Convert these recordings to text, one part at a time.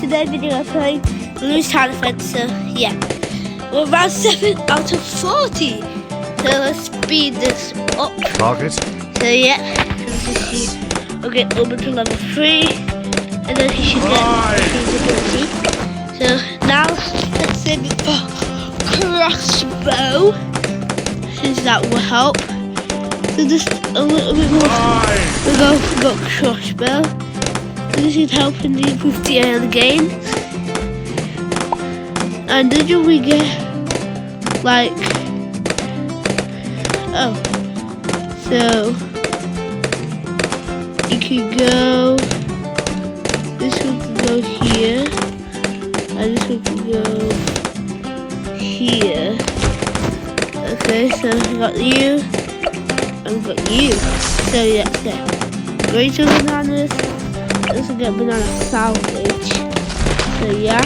today's video I'm playing Bloons Tower Defense, so yeah. We're around 7 out of 40. So let's speed this up. Target. So yeah, let's just see. Okay, over to level 3. And then he should get invisibility. So now let's save it for crossbow. Since that will help. So just a little bit more. We'll go for crossbow. This should help in the improve the early game. And did we get like so you could go, this one could go here and this one could go here. Okay, so we got you and we got you. So yeah, greater bananas. Let's get banana salvage. So yeah.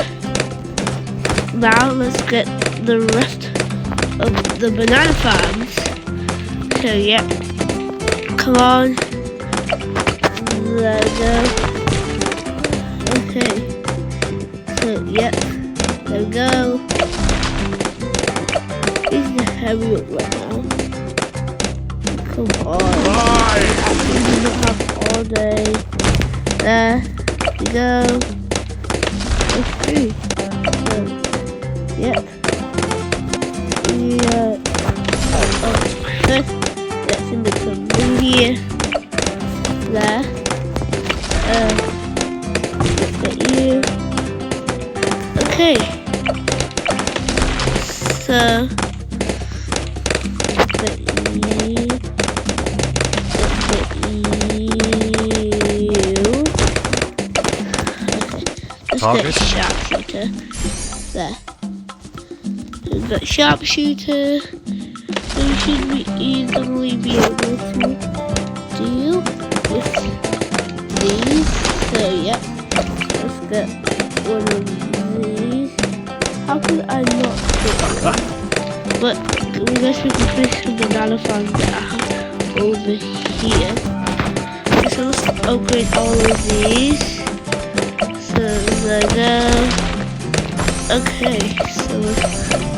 Now let's get the rest of the banana farms. So yeah. Come on. Let's go. Okay. So yeah. There we go. This is heavy up right now. Come on. Actually do not have all day. There we go. Okay. So, yep. Yeah. That's in the come here. There. Let's get you. Okay. So let's get you. Target. Sharpshooter. There. We've got sharpshooter. So we should easily be able to deal with these. So yep. Let's get one of these. How could I not fit them? But I guess we can finish the banana farms that I have over here. So let's upgrade all of these. So there we go. Okay, so let's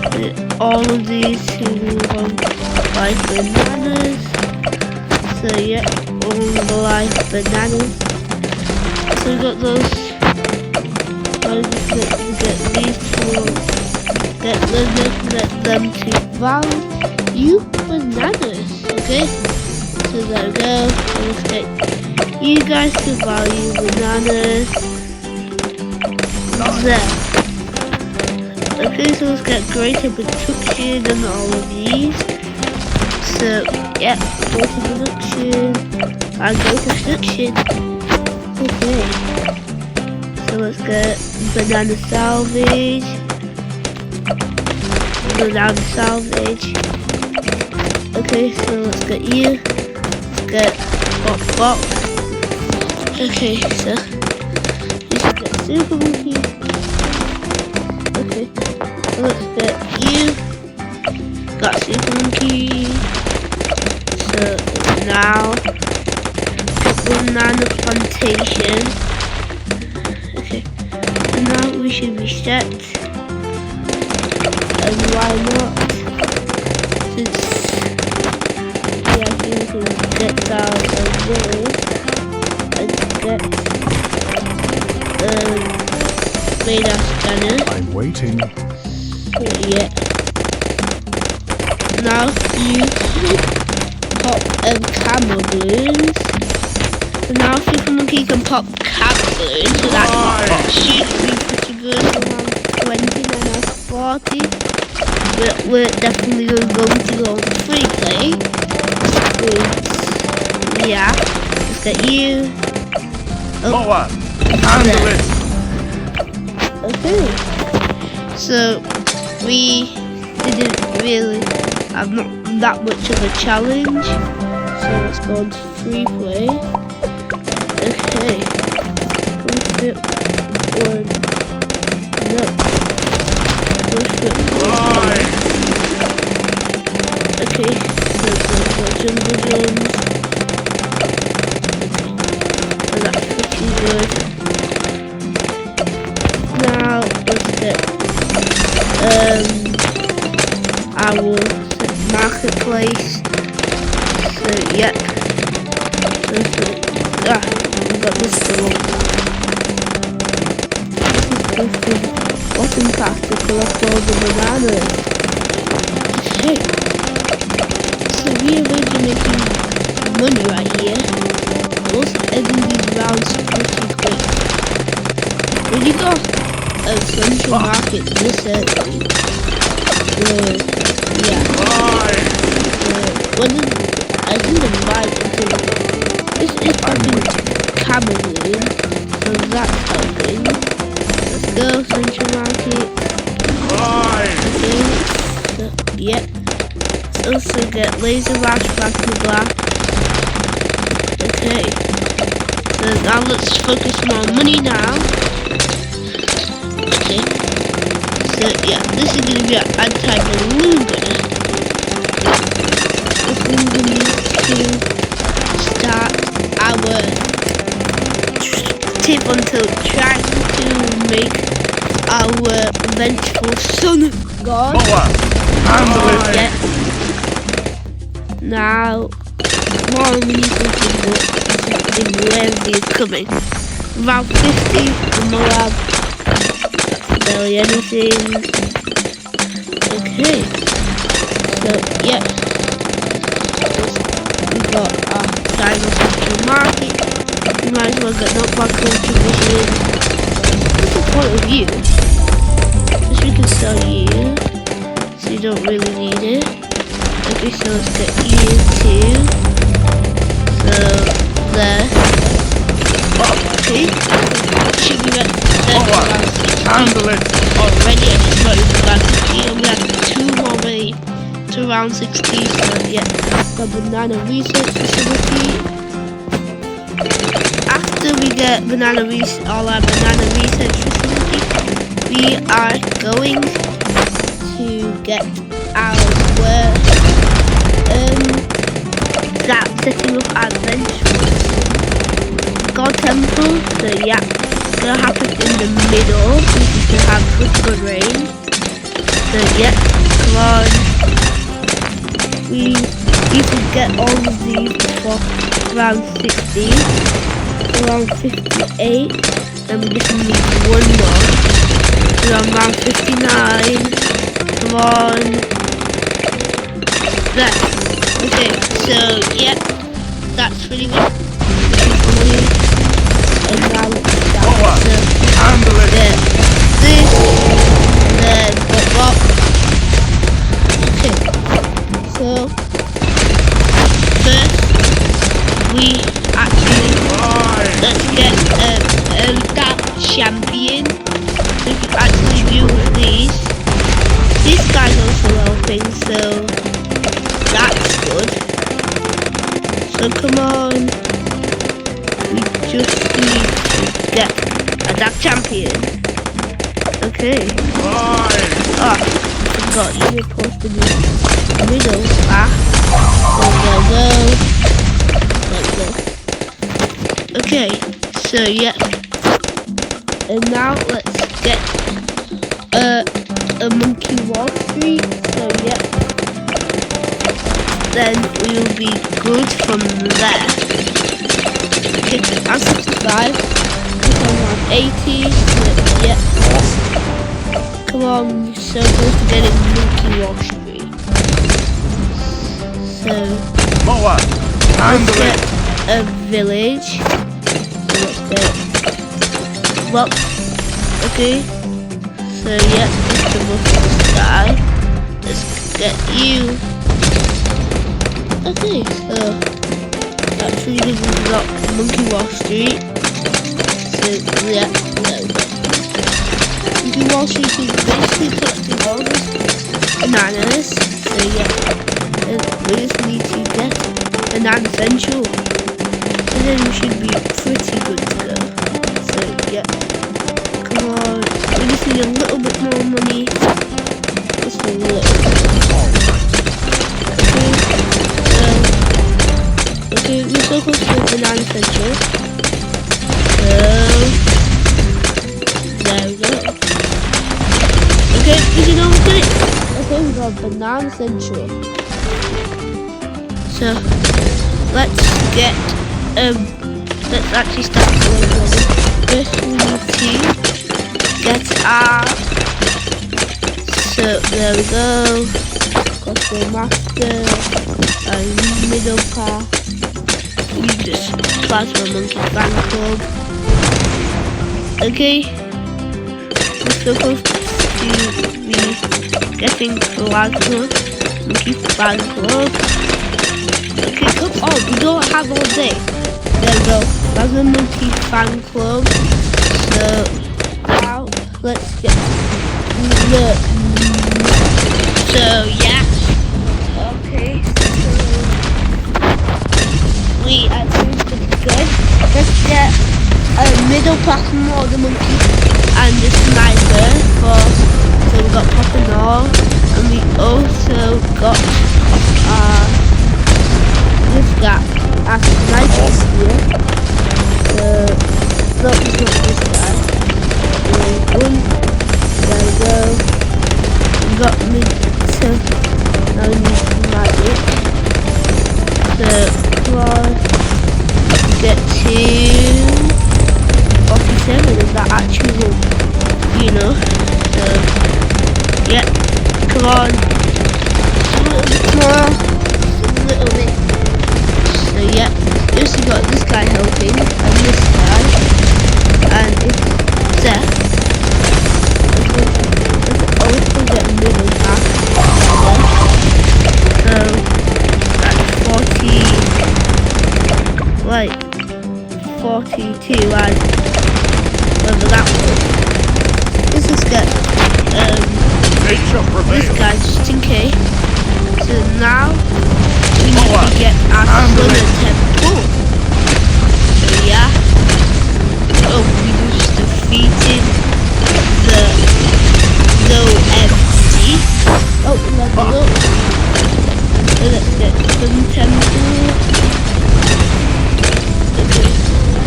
put all of these to live bananas. So yeah, all the live bananas. So we got those. I'll just get these to let them to value bananas. Okay, so there we go. So let's get you guys to value bananas. There. Okay, so let's get greater production and all of these. So, yeah, greater production and greater production. Okay. So let's get banana salvage. Banana salvage. Okay, so let's get you. Let's get bop. Okay, so you should get super monkey. Okay, so let's get you. Got super monkey. So now banana plantation. Okay, so now we should be set. And why not? Since yeah, I think we can get down a little and get radar scanner. I'm waiting. So yeah. Now you pop camo balloons. So now Super Monkey can pop camo balloons. So that should be pretty good. Around 20 and now 40. We're definitely going to go on free play. Yeah. Let's get you. Lower. Handle it. Okay, so we didn't really have not that much of a challenge, so let's go on to free play. Okay, push it one, no, push it one. Okay, so jungle drums. Okay, so that's pretty good. our marketplace. So yeah. We got this wrong. This is supposed to bottom path to collect all the bananas. Okay. So we are going to be making money right here. Also ending these rounds pretty quick. When you go Central Market, this yeah. I think the right until this is fucking Cameroon, so that's helping. Let's go Central Market. Okay, so, yep. Let's also get laser lash back to black. Okay. So now let's focus on our money now. Okay. So yeah, this is gonna be an anti-balloon gunner. This is gonna need to start our tip until trying to make our vengeful son god. Yeah. Now, more we need something where he is coming. Round 50, and we'll have barely anything. Okay. So yeah. We got our China Central Market. We might as well get knockback contribution. What's the point of you? Because we can sell you. So you don't really need it. Okay, so let's get you too. So there. Okay. Should be ready. Handle it. Already, I just not even back here. We have 2 more ready to round 60. So yeah, the banana research facility. After we get all our banana research facility, we are going to get our that setting up our vengeful god temple. So yeah, it's gonna happen in the middle because we can have pretty good rain. So yeah, come on. We can get all of these before round 60, around 58, and we just need 1 more. We're on round 59. Come on. There. Okay, so yeah, that's pretty good. And now let's start this, then what? Okay, so first we actually let's get that champion. So if you actually view these guys also helping, so that's good. So come on, we just need to get a dark champion. Okay. Oh, I forgot you were supposed to be middle. There we go. Okay, so yeah. And now let's get a Monkey Wall Street. So yeah. Then we will be good from there. Okay, I'm 65. I'm 80. So yeah. Come on, we're so close to getting Monkey Wall Street. So let's get a village. So let's get. Well, okay. So yeah, Mr. Muffin guy. Let's get you. Okay, so actually we got Monkey Wall Street. So yeah, there we go. Monkey Wall Street is basically collecting all these bananas. So yeah, we just need to get banana central. And then we should be pretty good to go. So yeah, come on. We just need a little bit more money. Just a little bit. Okay, we're so close to the banana central. So there we go. Okay, we can almost Actually, I think we got banana century. So let's get let's actually start with first we need to get our, so there we go, got the master and middle path. We just plasma monkey fan club. Okay, we're supposed to be getting plasma monkey fan club. Okay, come on, we don't have all day. There we go, plasma monkey fan club. So now let's get the, so yeah, okay, so we actually pretty good. Let's get a middle plasma or the monkey and the sniper for, so we got pop and all, and we also got this guy as a sniper here. No, it's not this guy. There we go. We got me, so now we need to magic. So come on, get to 47, is that actual, you know, so yeah, come on, a little bit more, a little bit, so yeah, just we got this guy helping, and this guy, and it's there, let's also get middle back, so that's 40, like 42, and whether that was, let's just get this guy just in case. So now we need to get our Summon Temple. So yeah. Oh, we just defeated the no empty. Oh, level up. So let's get Summon Temple. Okay.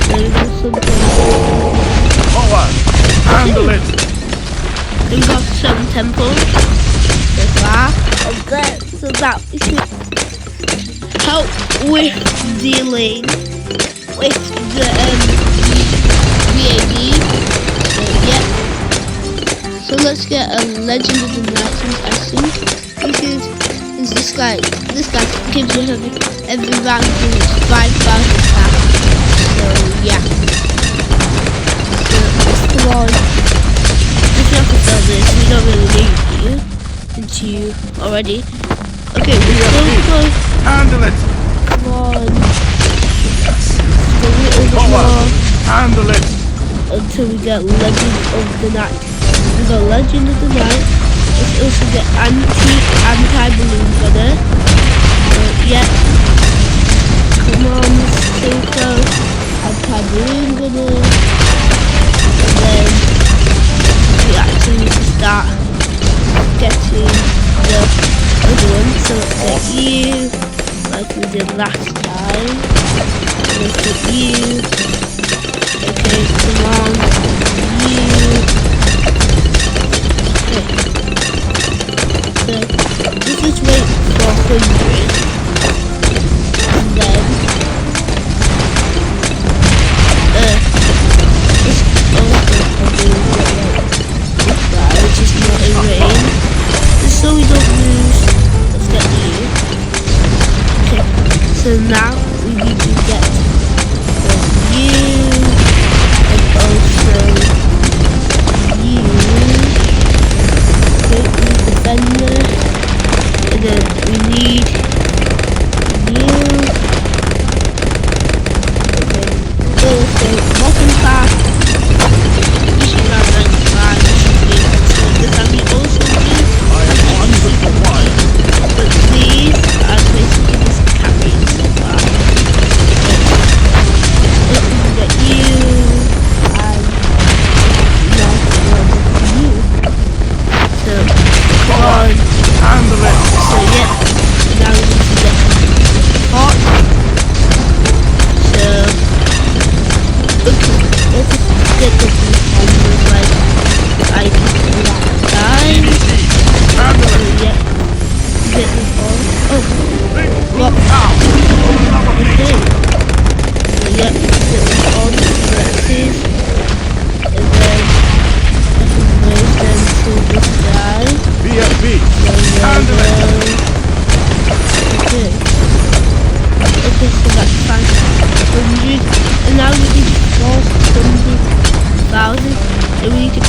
There we go, Summon Temple. Handle it. We got some temples so far. Okay, so that is help with dealing with the VAD. So yeah. So let's get a Legend of the Night, I think. Because this guy gives you every round gives 5,000 attack. So yeah. Come on. If you have to sell this, we don't really need you. Since you already. Okay, we go. Handle it. Come on. Just a little bit more. Handle it. Until we get Legend of the Night. We got Legend of the Night. Let's also get anti-balloon gunner. Yeah. Come on, so close. Anti-balloon gunner. And then we actually need to start getting the other one. So let's get you, like we did last time. Let's get you. Okay, come on. You. Okay. So let's just wait for 100. And then which is not in rain, just so we don't lose. Let's get you. Okay, so now we need to get you, and also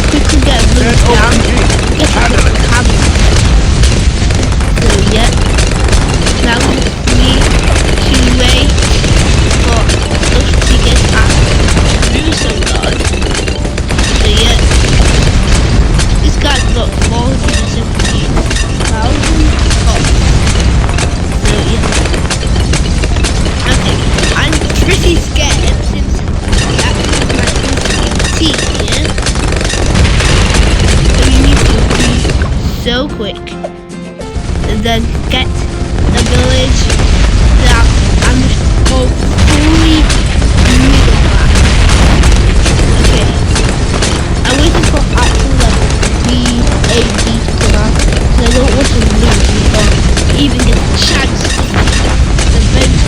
quickly get a blue down. Get a Handle quick it. hammer. So yeah. Now we need to wait for us to get back to do some guard. So yeah. This guy's got 417,000 pots. So yeah. Okay, I'm pretty scared since that is my first team, yeah? So we need to be so quick and then get the village that I'm hopefully middle back. Okay, I'm waiting for actual level VAD to come out because I don't want to lose or even get a chance to the bench.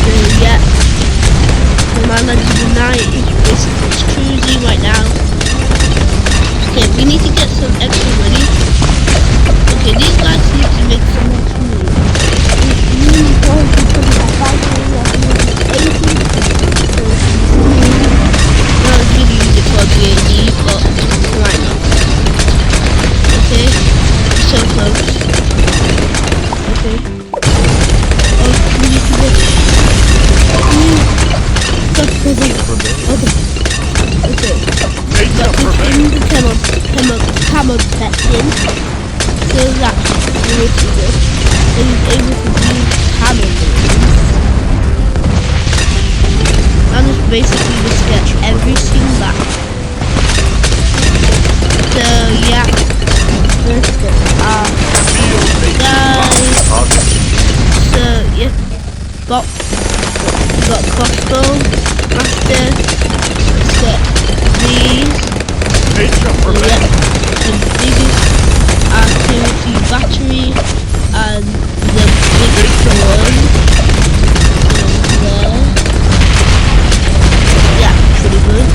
So yeah, so my Legend 9 is cruising right now. Okay, we need to get some extra money. Okay, these guys need to make some more money. Well, it's really easy for BAD, but why not? Okay, so close. Okay. Oh, we need to get... Okay. Got this in the camel section. So that's really good. So he's able to do camel balloons. And just basically just get everything back. So yeah. Let's get guys. So yeah. We got crossbow, master, let's get these. So yeah, the biggest artillery battery and the biggest one there. Yeah, pretty good.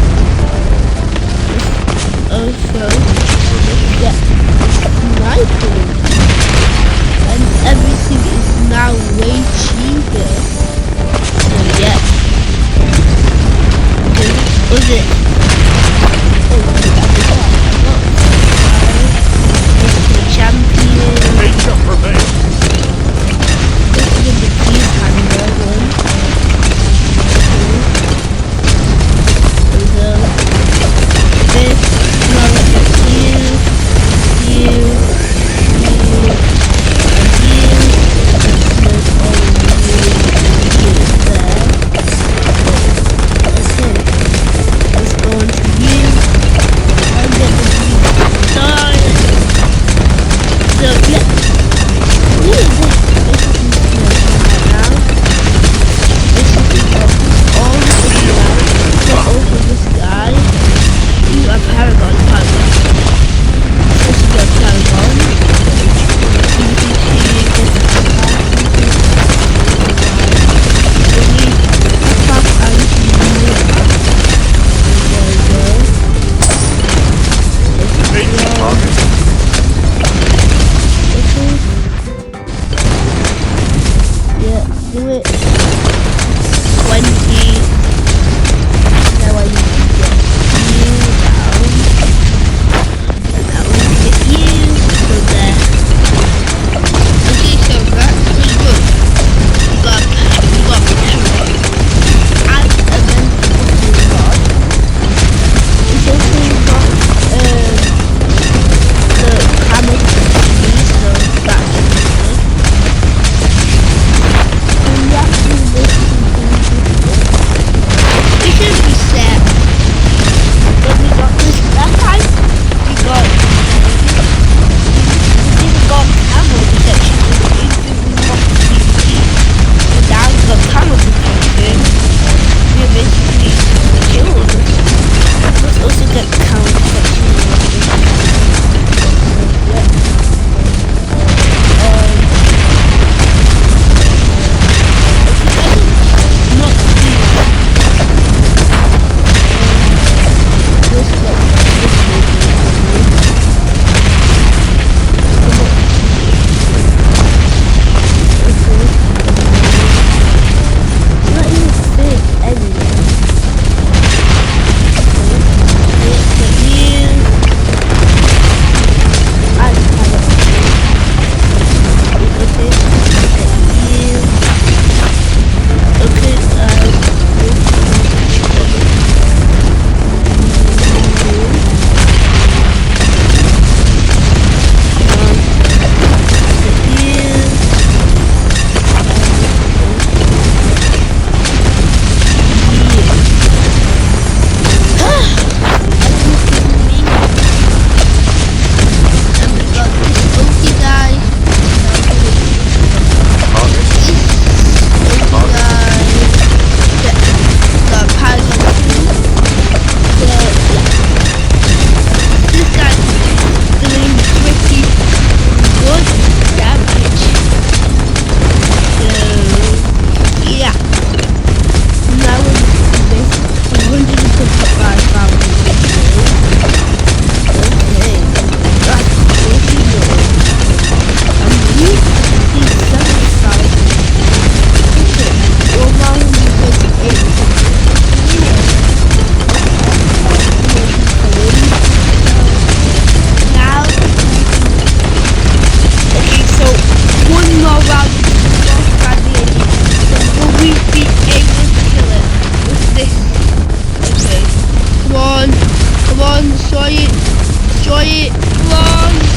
Enjoy it. Long.